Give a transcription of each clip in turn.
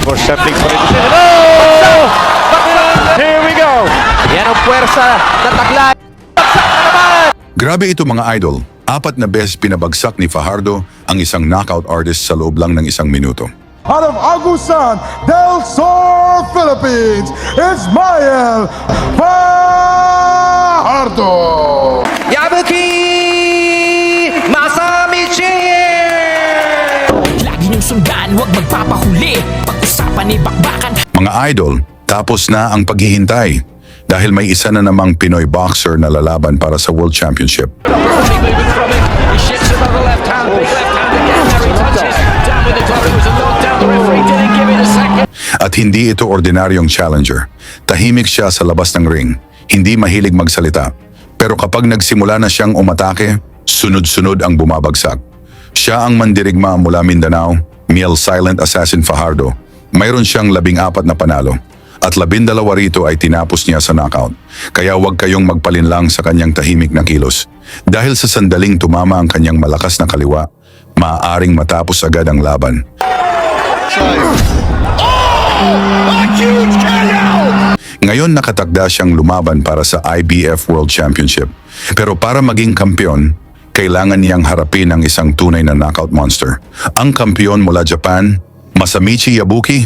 before settling for a decision. Oh! Here we go! Yan ang puwersa na taglay. Grabe ito mga idol, 4 na beses pinabagsak ni Fajardo ang isang knockout artist sa loob lang ng 1 minuto. Out of Agusan del Sur, Philippines, Ismael Fajardo. Yabuki Masamichi! Lagi niyong sundan, huwag magpapahuli. Pag-usapan ni bakbakan. Mga idol, tapos na ang paghihintay dahil may isa na namang Pinoy boxer na lalaban para sa World Championship. He shifts above the left hand. Big left hand again. Harry touches. Down with the top. It was a knockdown. The referee didn't give it a second. At hindi ito ordinaryong challenger. Tahimik siya sa labas ng ring, hindi mahilig magsalita. Pero kapag nagsimula na siyang umatake, sunod-sunod ang bumabagsak. Siya ang mandirigma mula Mindanao, Miel Silent Assassin Fajardo. Mayroon siyang 14 na panalo. At 12 rito ay tinapos niya sa knockout. Kaya huwag kayong magpalinlang sa kanyang tahimik na kilos. Dahil sa sandaling tumama ang kanyang malakas na kaliwa, maaaring matapos agad ang laban. Ngayon nakatakda siyang lumaban para sa IBF World Championship. Pero para maging kampiyon, kailangan niyang harapin ang isang tunay na knockout monster. Ang kampiyon mula Japan, Masamichi Yabuki,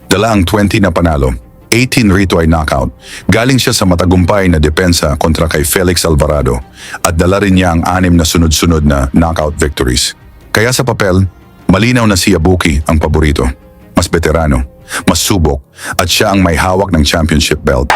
dala ang 20 na panalo. 18 rito ay knockout. Galing siya sa matagumpay na depensa kontra kay Felix Alvarado at dala rin niya ang 6 na sunod-sunod na knockout victories. Kaya sa papel, malinaw na si Yabuki ang paborito. Mas veterano, mas subok at siya ang may hawak ng championship belt.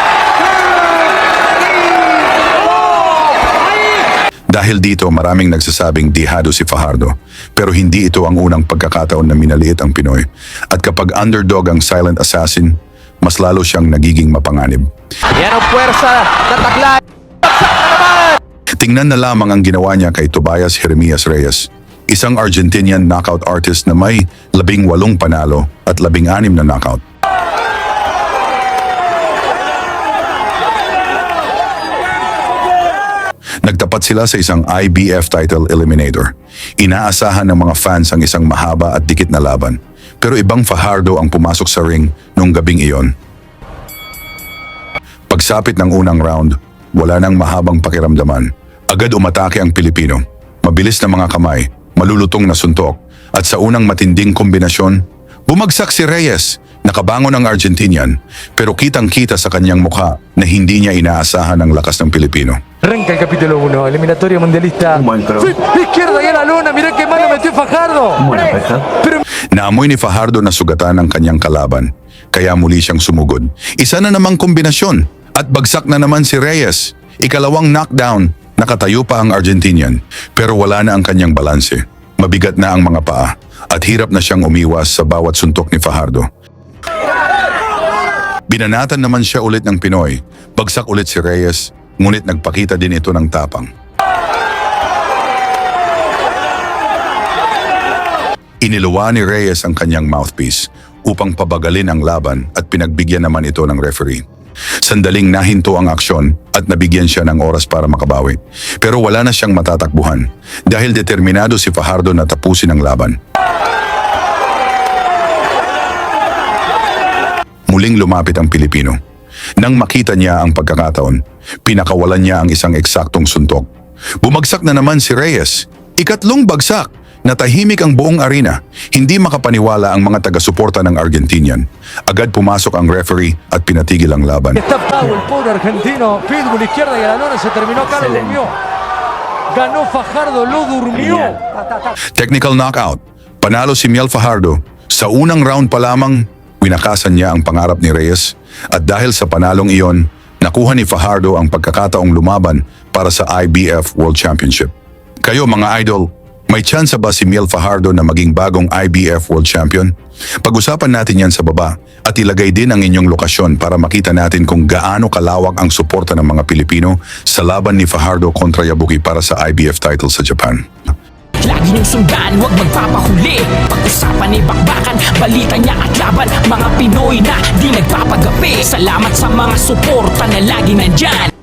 Dahil dito maraming nagsasabing dihado si Fajardo, pero hindi ito ang unang pagkakataon na minaliit ang Pinoy. At kapag underdog ang silent assassin, mas lalo siyang nagiging mapanganib. Yan ang puwersa na taglay. Tingnan na lamang ang ginawa niya kay Tobias Jeremias Reyes, isang Argentinian knockout artist na may 18 panalo at 16 na knockout. Nagtapat sila sa isang IBF title eliminator. Inaasahan ng mga fans ang isang mahaba at dikit na laban. Pero ibang Fajardo ang pumasok sa ring noong gabing iyon. Pagsapit ng unang round, wala nang mahabang pakiramdaman. Agad umatake ang Pilipino. Mabilis na mga kamay, malulutong na suntok, at sa unang matinding kombinasyon, bumagsak si Reyes. Nakabangon ang Argentinian, pero kitang-kita sa kanyang mukha na hindi niya inaasahan ang lakas ng Pilipino. Arranca el capítulo 1, eliminatoria mundialista. Izquierda y a la luna, mirá qué mano metió Fajardo. Pero Naamoy ni Fajardo na sugatan ang kanyang kalaban, kaya muli siyang sumugod. Isa na namang kombinasyon at bagsak na naman si Reyes. Ikalawang knockdown, nakatayo pa ang Argentinian, pero wala na ang kanyang balanse. Mabigat na ang mga paa at hirap na siyang umiwas sa bawat suntok ni Fajardo. Binanatan naman siya ulit ng Pinoy. Bagsak ulit si Reyes, ngunit nagpakita din ito ng tapang. Iniluwa ni Reyes ang kanyang mouthpiece upang pabagalin ang laban at pinagbigyan naman ito ng referee. Sandaling nahinto ang aksyon at nabigyan siya ng oras para makabawi. Pero wala na siyang matatakbuhan dahil determinado si Fajardo na tapusin ang laban. Muling lumapit ang Pilipino. Nang makita niya ang pagkakataon, pinakawalan niya ang isang eksaktong suntok. Bumagsak na naman si Reyes. Ikatlong bagsak. Natahimik ang buong arena. Hindi makapaniwala ang mga taga-suporta ng Argentinian. Agad pumasok ang referee at pinatigil ang laban. está el pobre argentino. Pitbull izquierda y a la luna se terminó acá, lo durmió. Ganó Fajardo, lo durmió. Technical knockout. Panalo si Miel Fajardo. Sa unang round pa lamang, winakasan niya ang pangarap ni Reyes. At dahil sa panalong iyon, nakuha ni Fajardo ang pagkakataong lumaban para sa IBF World Championship. Kayo mga idol, may tsansa ba si Miel Fajardo na maging bagong IBF World Champion? Pag-usapan natin yan sa baba at ilagay din ang inyong lokasyon para makita natin kung gaano kalawak ang suporta ng mga Pilipino sa laban ni Fajardo kontra Yabuki para sa IBF title sa Japan. Lagi niyong sundan, huwag magpapahuli. Pag-usapan ni bakbakan, balita niya at laban. Mga Pinoy na di nagpapagapi. Salamat sa mga suporta na lagi nandyan.